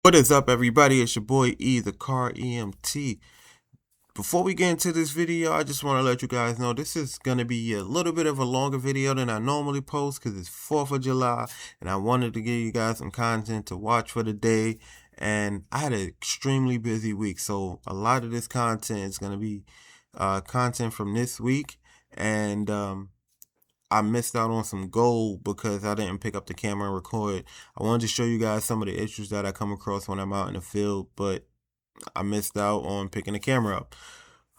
What is up, everybody? It's your boy E, the car EMT. Before we get into this video, I just want to let you guys know this is going to be a little bit of a longer video than I normally post because it's 4th of July and I wanted to give you guys some content to watch for the day. And I had an extremely busy week, so a lot of this content is going to be content from this week. And I missed out on some gold because I didn't pick up the camera and record. I wanted to show you guys some of the issues that I come across when I'm out in the field, but I missed out on picking the camera up.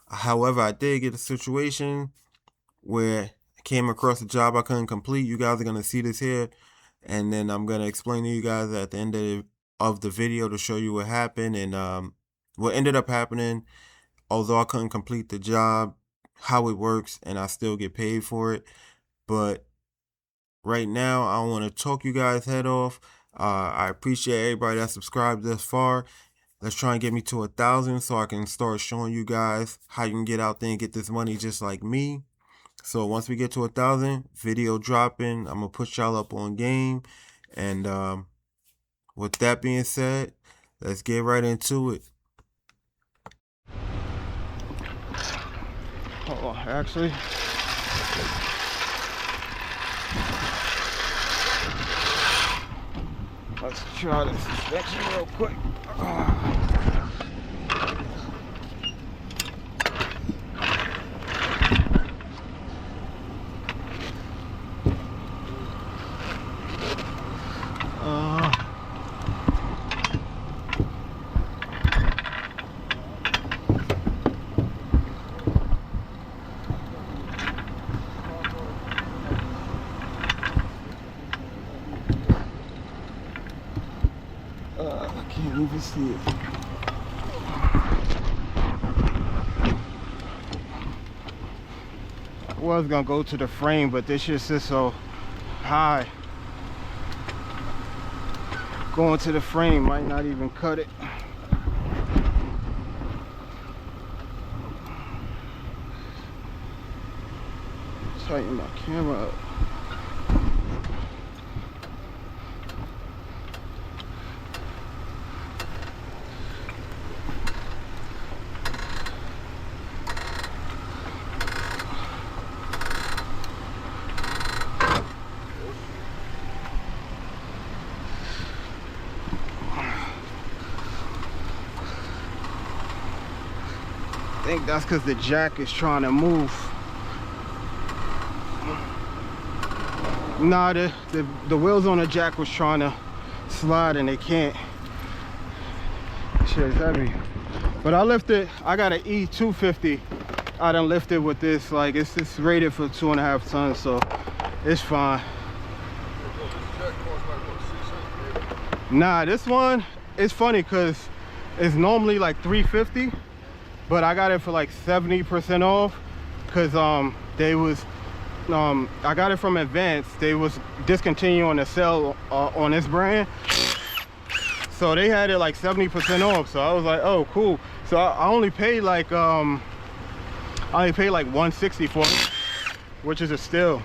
However, I did get a situation where I came across a job I couldn't complete. You guys are going to see this here, and then I'm going to explain to you guys at the end of the video to show you what happened and what ended up happening. Although I couldn't complete the job, how it works, and I still get paid for it. But right now, I don't want to talk you guys head off. I appreciate everybody that subscribed this far. Let's try and get me to 1,000 so I can start showing you guys how you can get out there and get this money just like me. So once we get to 1,000, video dropping, I'm going to put y'all up on game. And with that being said, let's get right into it. Oh, actually, let's try this suspension real quick. I can't even see it. I was gonna go to the frame, but this shit sits so high. Going to the frame might not even cut it. Tighten my camera up. I think that's because the jack is trying to move. Nah, the wheels on the jack was trying to slide and they can't. Shit is heavy. But I lifted, I got an E250. I done lifted with this, like it's rated for 2.5 tons, so it's fine. Nah, this one, it's funny because it's normally like 350. But I got it for like 70% off because they was I got it from Advance. They was discontinuing the sale on this brand, so they had it like 70% off. So I was like, oh cool. So I only paid like $160 for it, which is a steal.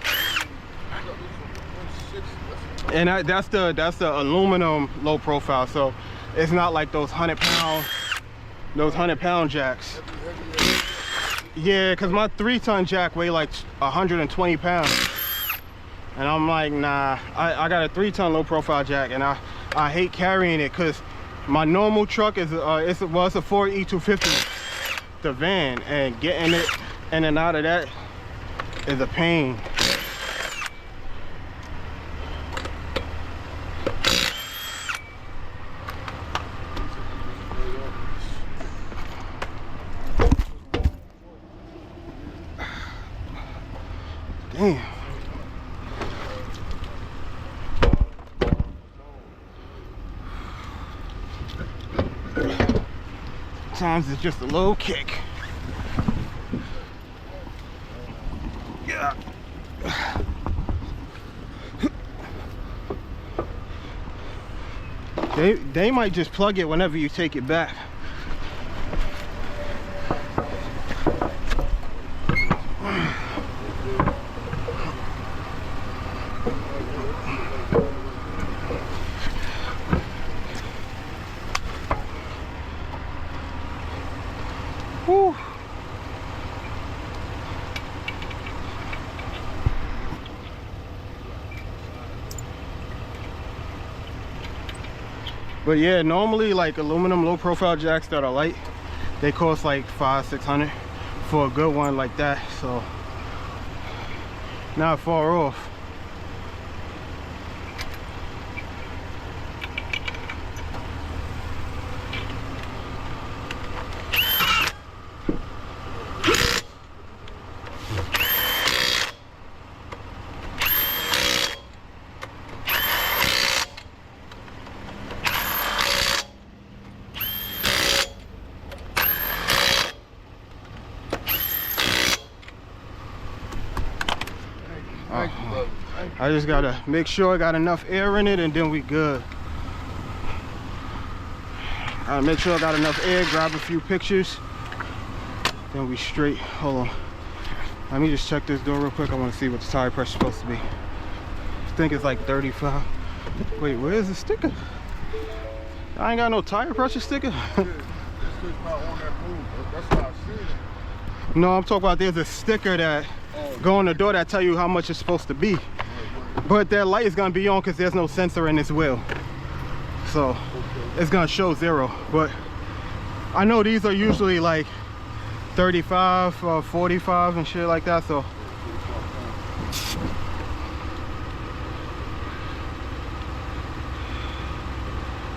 And that's the aluminum low profile, so it's not like those 100-pound jacks. Yeah, because my 3-ton jack weigh like 120 pounds. And I'm like, nah, I got a 3-ton low profile jack and I hate carrying it because my normal truck is it's a Ford E250, the van, and getting it in and out of that is a pain. Damn. Sometimes it's just a little kick. Yeah. They might just plug it whenever you take it back. But yeah, normally like aluminum low profile jacks that are light, they cost like $500-600 for a good one like that, so not far off. I just gotta make sure I got enough air in it and then we good. Gotta make sure I got enough air, grab a few pictures, then we straight. Hold on. Let me just check this door real quick. I wanna see what the tire pressure is supposed to be. I think it's like 35. Wait, where's the sticker? I ain't got no tire pressure sticker. No, I'm talking about there's a sticker that go on the door that tell you how much it's supposed to be. But that light is gonna be on because there's no sensor in this wheel. So it's gonna show 0. But I know these are usually like 35 or 45 and shit like that, so.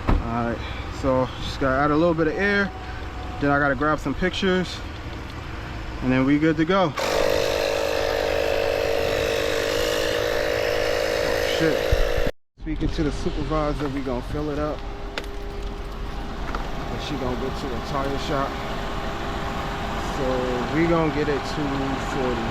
Alright, so just gotta add a little bit of air. Then I gotta grab some pictures. And then we good to go. Speaking to the supervisor, we gonna fill it up and she gonna get to the tire shop, so we gonna get it 240.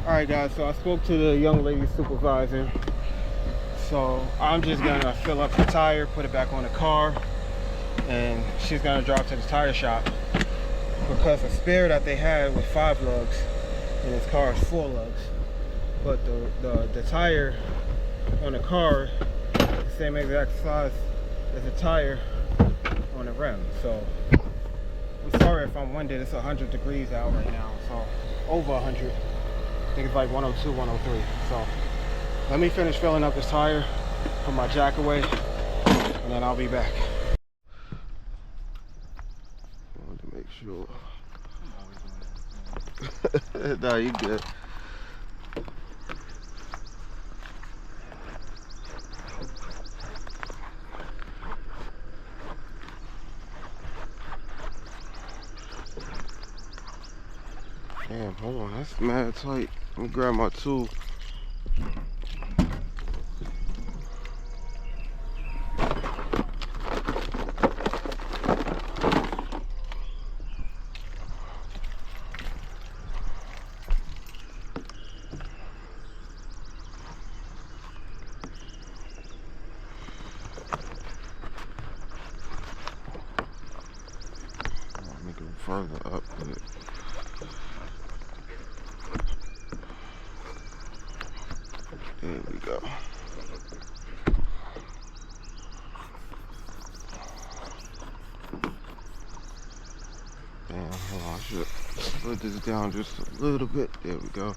Alright guys, so I spoke to the young lady supervisor. So I'm just gonna fill up the tire, put it back on the car, and she's gonna drive to the tire shop because the spare that they had was 5 lugs and this car is 4 lugs. But the tire on the car is the same exact size as the tire on the rim. So I'm sorry if I'm winded. It's 100 degrees out right now, so over 100. I think it's like 102, 103. So let me finish filling up this tire, put my jack away, and then I'll be back. I wanted to make sure. Nah, you good. Damn, hold on, that's mad tight. Let me grab my tool. I'll make it further up with it. There we go. Damn, hold on, I should split this down just a little bit. There we go.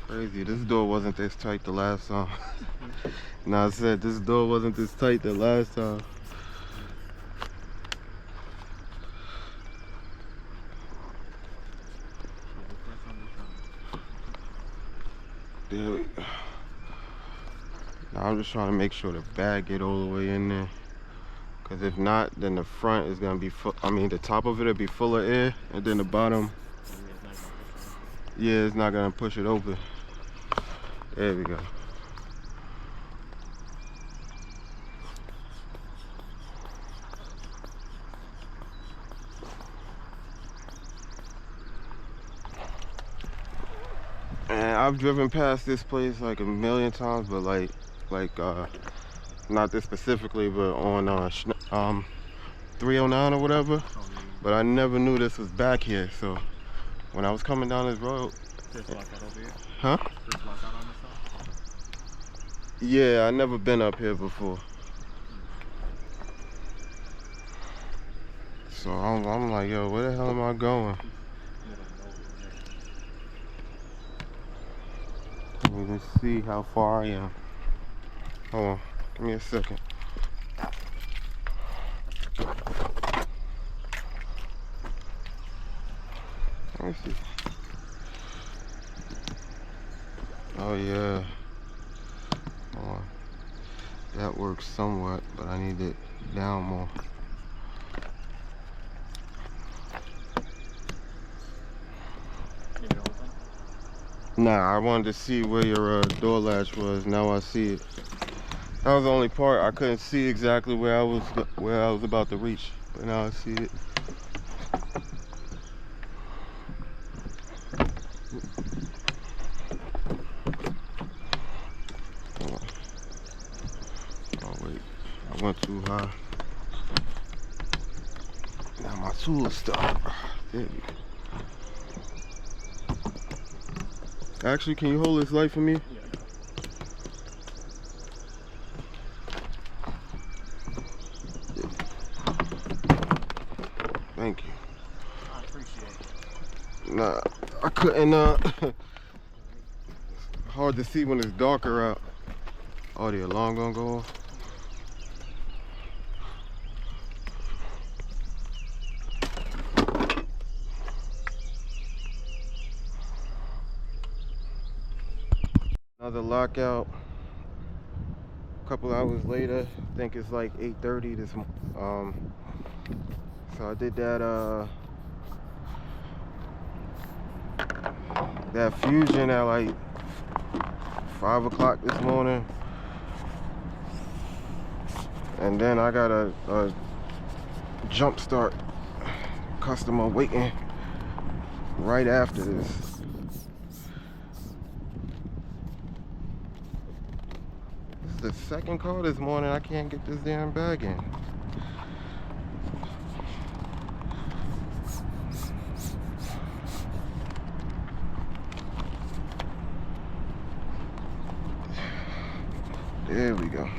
Crazy. This door wasn't this tight the last time. Nah, I said this door wasn't this tight the last time. Dude. Now I'm just trying to make sure the bag get all the way in there. Cause if not, then the front is gonna be full. I mean, the top of it will be full of air, and then the bottom, yeah, it's not gonna push it open. There we go. And I've driven past this place like a million times, but like not this specifically, but on 309 or whatever. But I never knew this was back here. So when I was coming down this road, huh? Yeah, I never been up here before. So I'm like, yo, where the hell am I going? Let me just see how far I am. Hold on, give me a second. Let me see. Oh yeah. Hold on. That works somewhat, but I need it down more. Nah, I wanted to see where your door latch was. Now I see it. That was the only part I couldn't see exactly where I was about to reach, but now I see it. Oh wait, I went too high. Now my tool is stuck. There we go. Actually, can you hold this light for me? Yeah. Thank you. I appreciate it. Nah, I couldn't, hard to see when it's darker out. Oh, the alarm gonna go off? Another lockout. A couple hours later, I think it's like 8:30 this so I did that fusion at like 5 o'clock this morning, and then I got a jump start customer waiting right after this. The second call this morning, I can't get this damn bag in. There we go.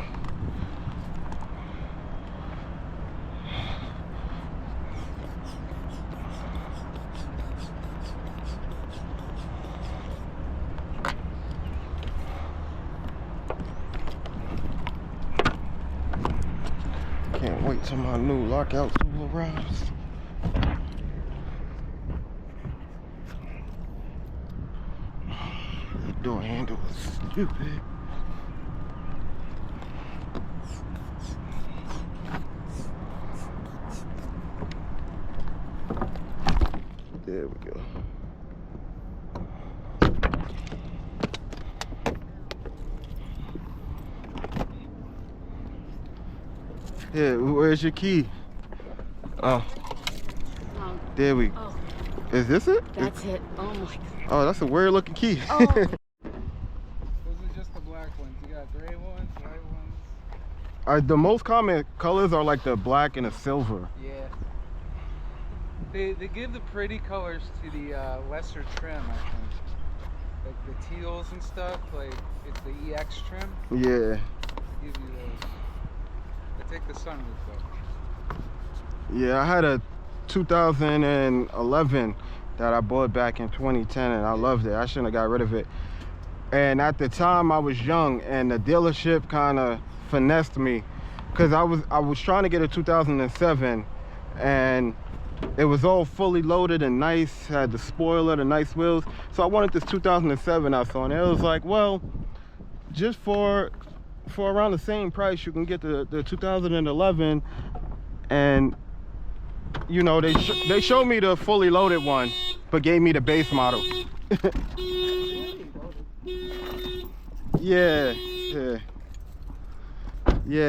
Can't wait till my new lockout tool arrives. The door handle is stupid. There we go. Yeah, where's your key? Oh. There we go. Oh, is this it? that's it. Oh my god. Oh, that's a weird looking key. Oh. Those are just the black ones. You got gray ones, white ones. The most common colors are like the black and the silver. Yeah. They give the pretty colors to the lesser trim, I think. Like the teals and stuff, like it's the EX trim. Yeah. Give you those. They take the sunroof though. Yeah, I had a 2011 that I bought back in 2010 and I loved it. I shouldn't have got rid of it. And at the time I was young, and the dealership kind of finessed me, because I was trying to get a 2007, and it was all fully loaded and nice, had the spoiler, the nice wheels. So I wanted this 2007 I saw, and it was like, well, just for around the same price you can get the 2011. And you know, they showed me the fully loaded one, but gave me the base model. Yeah,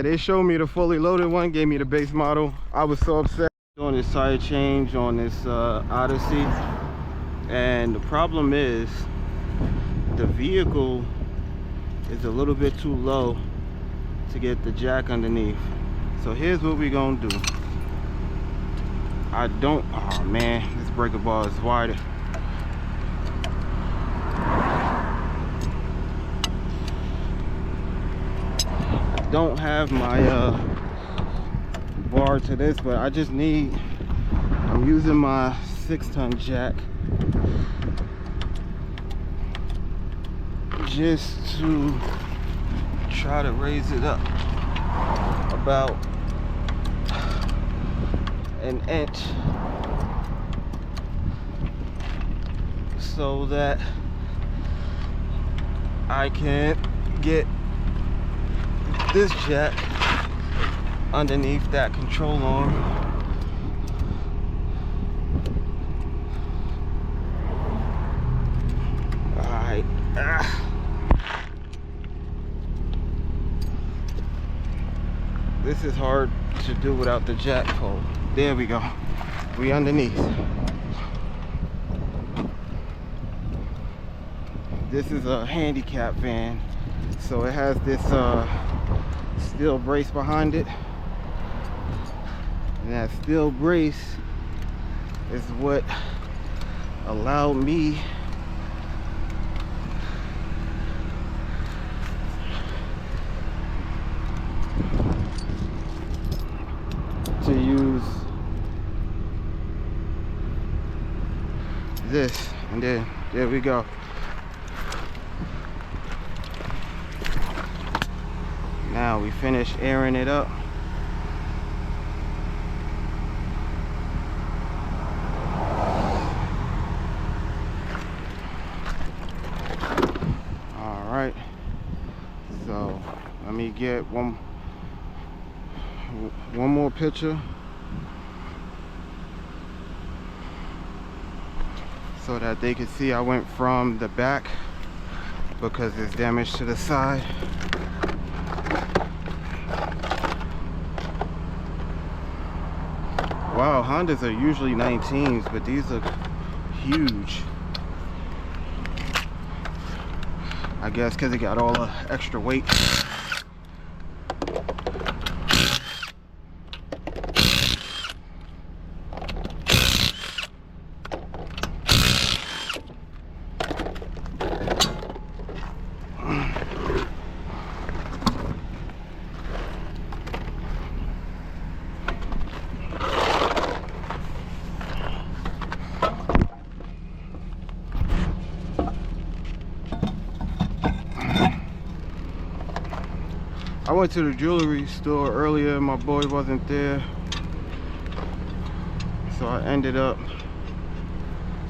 they showed me the fully loaded one, gave me the base model. I was so upset doing this tire change on this Odyssey, and the problem is the vehicle is a little bit too low to get the jack underneath. So here's what we're gonna do. Oh man, this breaker bar is wider. I don't have my bar to this, but I just need, I'm using my 6-ton jack just to try to raise it up about an inch, so that I can get this jack underneath that control arm. All right. This is hard to do without the jack pole. There we go. We underneath. This is a handicap van, so it has this steel brace behind it, and that steel brace is what allowed me to use this, and then there we go. Now we finish airing it up. All right, so let me get one more picture so that they can see I went from the back because there's damage to the side. Wow, Hondas are usually 19s, but these are huge. I guess because it got all the extra weight. I went to the jewelry store earlier, my boy wasn't there, so I ended up,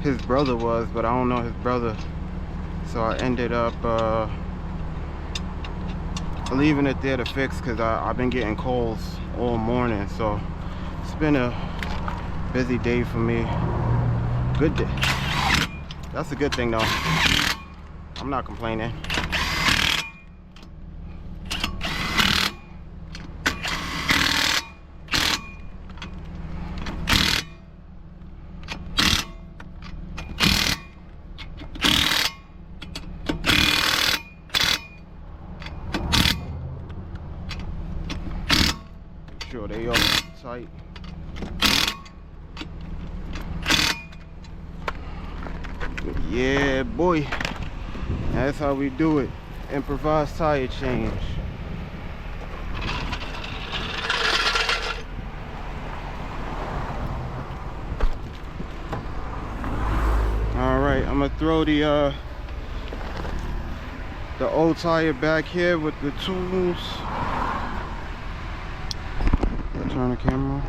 his brother was, but I don't know his brother, so I ended up leaving it there to fix, because I've been getting calls all morning, so it's been a busy day for me. Good day. That's a good thing though. I'm not complaining. Sure they all tight. Yeah, boy. That's how we do it. Improvised tire change. All right, I'm gonna throw the the old tire back here with the tools. I'll turn the camera.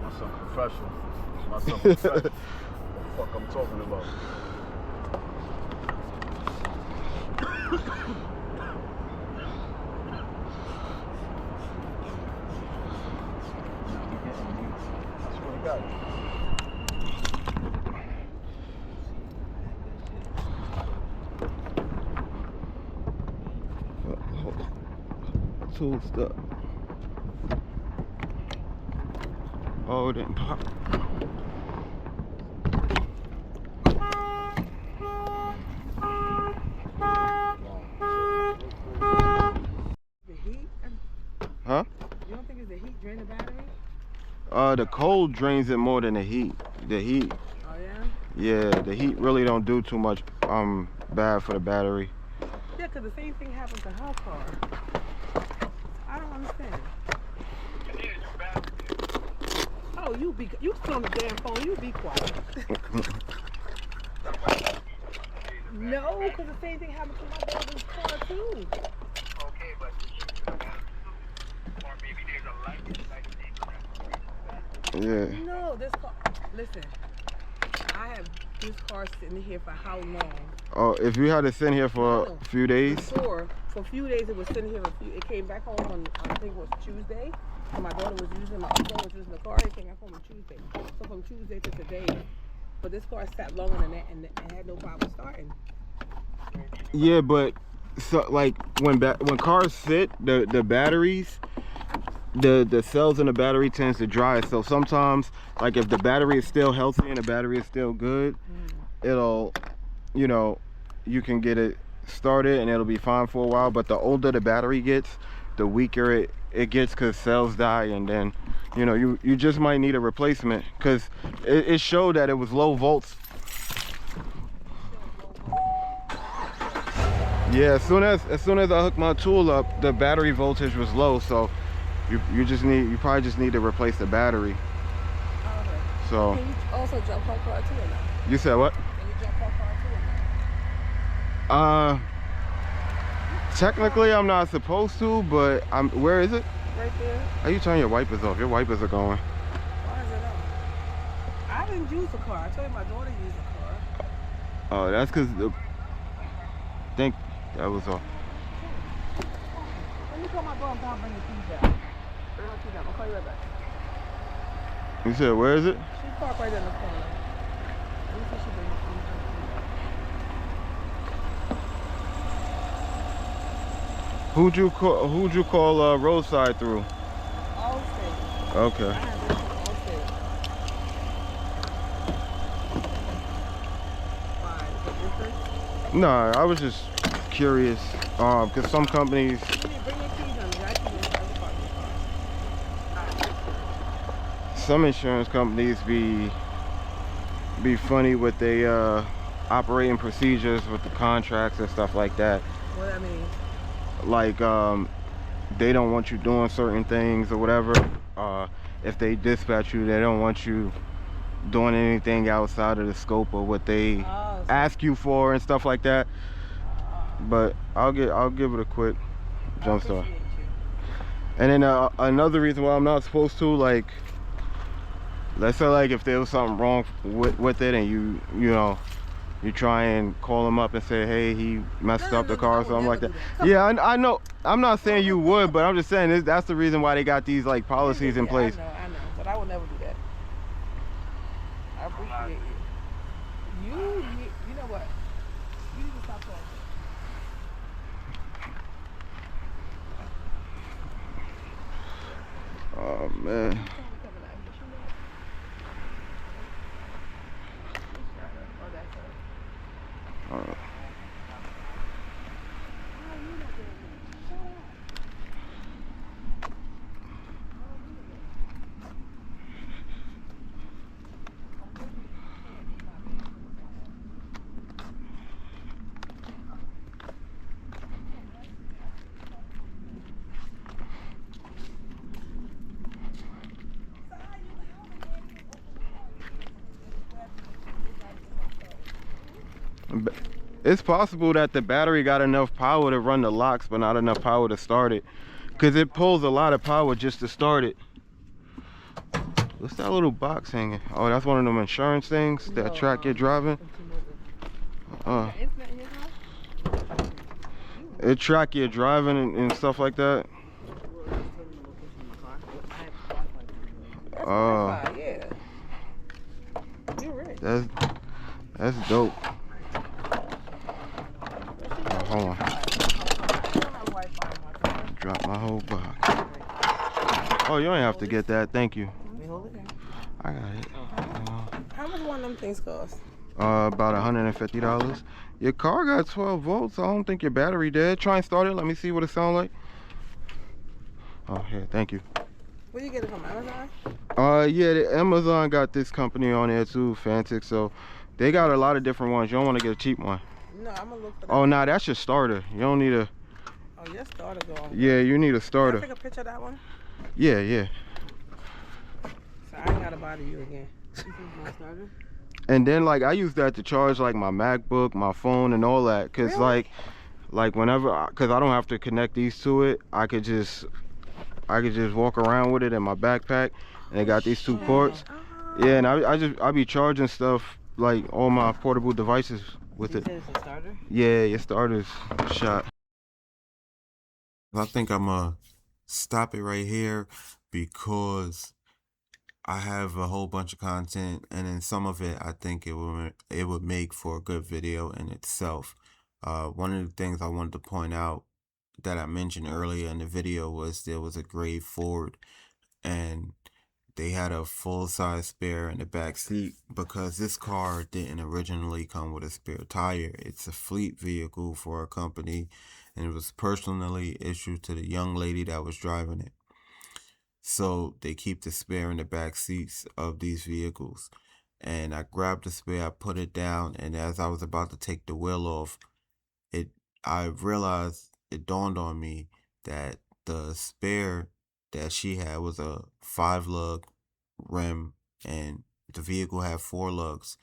My son professional. My son professional. What the fuck I'm talking about? I swear to God. Tool stuck. Oh, it didn't pop. The heat? Huh? You don't think it's the heat drain the battery? The cold drains it more than the heat. The heat. Oh yeah? Yeah, the heat really don't do too much bad for the battery. Yeah, because the same thing happened to her car. I don't understand. Oh, you still on the damn phone. You be quiet. No, because the same thing happened to my daughter's car too. Okay, but or maybe there's a light inside the Yeah. No, this car. Listen, I have this car sitting here for how long? Oh, if you had it sit here for a few days. For a few days, it was sitting here. It came back home on I think it was Tuesday. And my daughter was using my uncle was using the car. It came back home on Tuesday. So from Tuesday to today, but this car sat longer than that and had no problem starting. Yeah, but so like when cars sit, the batteries, the cells in the battery tends to dry. So sometimes, like if the battery is still healthy and the battery is still good, it'll, you know, you can get it started and it'll be fine for a while. But the older the battery gets, the weaker it gets because cells die, and then, you know, you just might need a replacement because it showed that it was low volts. Yeah, as soon as I hooked my tool up, the battery voltage was low, so you probably just need to replace the battery. Okay. So Can you also jump her car too or not? you said what? Can you jump her car too or not? Technically I'm not supposed to, but where is it? Right there. How you turn your wipers off? Your wipers are going. Why is it on? I didn't use the car. I told you my daughter used the car. Oh, that's because I think that was off. Let me call my daughter and I'll bring the keys down. Bring my keys down. I'll call you right back. You said where is it? She's parked right in the corner. Let me see if she bring the keys down. Who'd you call Roadside through? Allstate. Okay. I have this from Allstate. Why? Is it different? No, I was just curious because some companies, Bring your keys on me. I can use the other part of the car. some insurance companies be funny with their operating procedures with the contracts and stuff like that. What I mean? Like they don't want you doing certain things or whatever. If they dispatch you, they don't want you doing anything outside of the scope of what they ask you for and stuff like that. But I'll give it a quick jump start. And then another reason why I'm not supposed to, like, let's say like if there was something wrong with it and you know you try and call him up and say, hey, he messed up the car or something like that. Yeah, I know. I'm not saying you would, but I'm just saying that's the reason why they got these like policies in place. I know, but I will never do that. I appreciate you. You know what? You need to stop talking. Oh man. It's possible that the battery got enough power to run the locks, but not enough power to start it. Because it pulls a lot of power just to start it. What's that little box hanging? Oh, that's one of them insurance things that track your driving. It track your driving and stuff like that. Yeah. You're right. That's dope. Hold on. Drop my whole box. Oh, you don't have to get that. Thank you. I got it. How much one of them things cost? About $150. Your car got 12 volts. I don't think your battery dead. Try and start it. Let me see what it sounds like. Oh, here. Thank you. Where you get it from? Amazon? Yeah, Amazon got this company on there too, Fantic. So they got a lot of different ones. You don't want to get a cheap one. No, I'm gonna look for that. Oh, nah, that's your starter. You don't need a. Oh, your starter go on. Yeah, you need a starter. Can I take a picture of that one? Yeah, yeah. So I ain't gotta bother you again. This is my starter. And then like I use that to charge like my MacBook, my phone, and all that. Cause Really? like whenever, cause I don't have to connect these to it. I could just walk around with it in my backpack, and it got these two ports. Yeah, and I be charging stuff like all my portable devices with it. It's a starter? Yeah, your starter's shot. I think I'm gonna stop it right here because I have a whole bunch of content, and in some of it, I think it would make for a good video in itself. One of the things I wanted to point out that I mentioned earlier in the video was there was a gray Ford, and they had a full-size spare in the back seat because this car didn't originally come with a spare tire. It's a fleet vehicle for a company, and it was personally issued to the young lady that was driving it. So they keep the spare in the back seats of these vehicles. And I grabbed the spare, I put it down, and as I was about to take the wheel off, I realized, it dawned on me that the spare that she had was a 5-lug rim, and the vehicle had 4 lugs.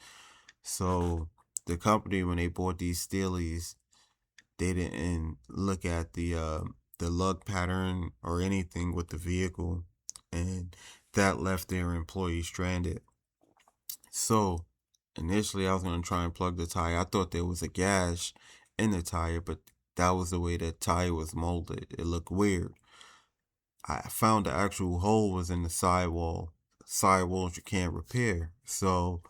So the company, when they bought these steelies, they didn't look at the lug pattern or anything with the vehicle, and that left their employees stranded. So initially I was going to try and plug the tire. I thought there was a gash in the tire, but that was the way the tire was molded. It looked weird. I found the actual hole was in the sidewalls you can't repair. So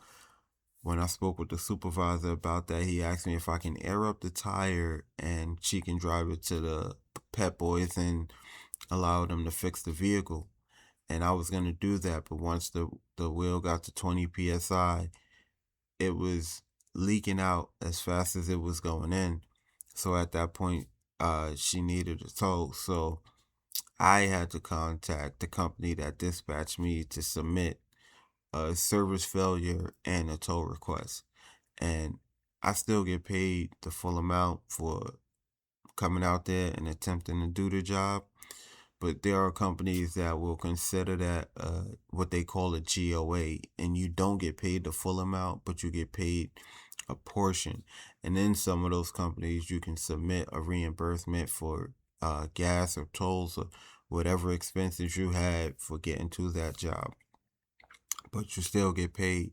when I spoke with the supervisor about that, he asked me if I can air up the tire and she can drive it to the Pep Boys and allow them to fix the vehicle. And I was going to do that, but once the wheel got to 20 psi, it was leaking out as fast as it was going in. So at that point, she needed a tow. So I had to contact the company that dispatched me to submit a service failure and a tow request. And I still get paid the full amount for coming out there and attempting to do the job. But there are companies that will consider that what they call a GOA, and you don't get paid the full amount, but you get paid a portion. And in some of those companies, you can submit a reimbursement for gas or tolls or whatever expenses you had for getting to that job, but you still get paid.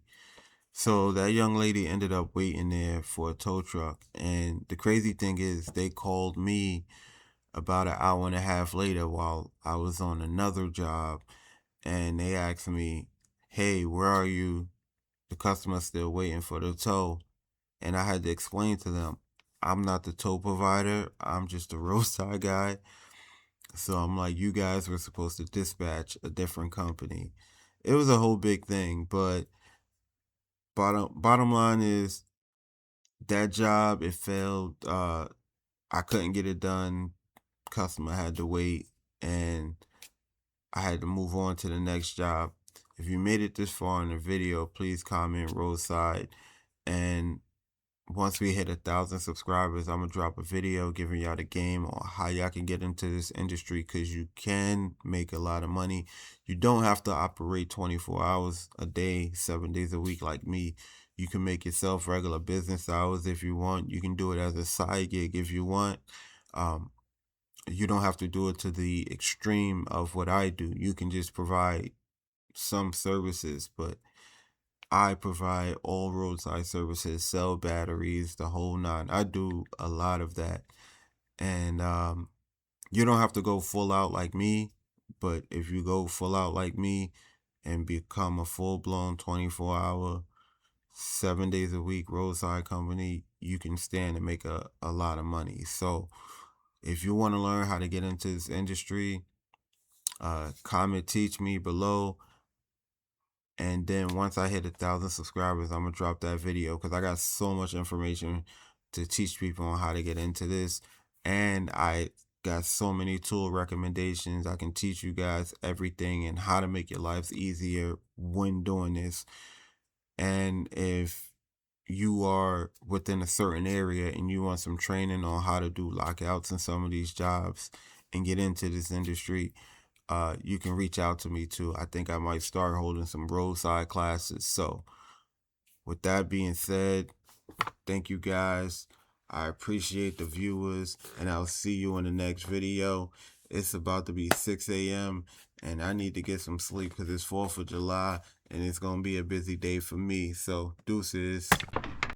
So that young lady ended up waiting there for a tow truck, and the crazy thing is they called me about an hour and a half later while I was on another job, and they asked me, hey, where are you? The customer's still waiting for the tow. And I had to explain to them, I'm not the tow provider, I'm just a roadside guy. So I'm like, you guys were supposed to dispatch a different company. It was a whole big thing, but bottom line is that job, it failed. I couldn't get it done. Customer had to wait, and I had to move on to the next job. If you made it this far in the video, please comment Roadside. And once we hit 1,000 subscribers, I'm gonna drop a video giving y'all the game on how y'all can get into this industry, because you can make a lot of money. You don't have to operate 24 hours a day, 7 days a week like me. You can make yourself regular business hours if you want. You can do it as a side gig if you want. You don't have to do it to the extreme of what I do. You can just provide some services, but I provide all roadside services, sell batteries, the whole nine. I do a lot of that. And you don't have to go full out like me, but if you go full out like me and become a full-blown 24-hour, 7 days a week roadside company, you can stand and make a lot of money. So if you want to learn how to get into this industry, comment teach me below. And then once I hit 1,000 subscribers, I'm gonna drop that video because I got so much information to teach people on how to get into this. And I got so many tool recommendations. I can teach you guys everything and how to make your lives easier when doing this. And if you are within a certain area and you want some training on how to do lockouts in some of these jobs and get into this industry, you can reach out to me too. I think I might start holding some roadside classes. So with that being said, thank you guys. I appreciate the viewers, and I'll see you in the next video. It's about to be 6 a.m. and I need to get some sleep because it's 4th of July and it's going to be a busy day for me. So deuces.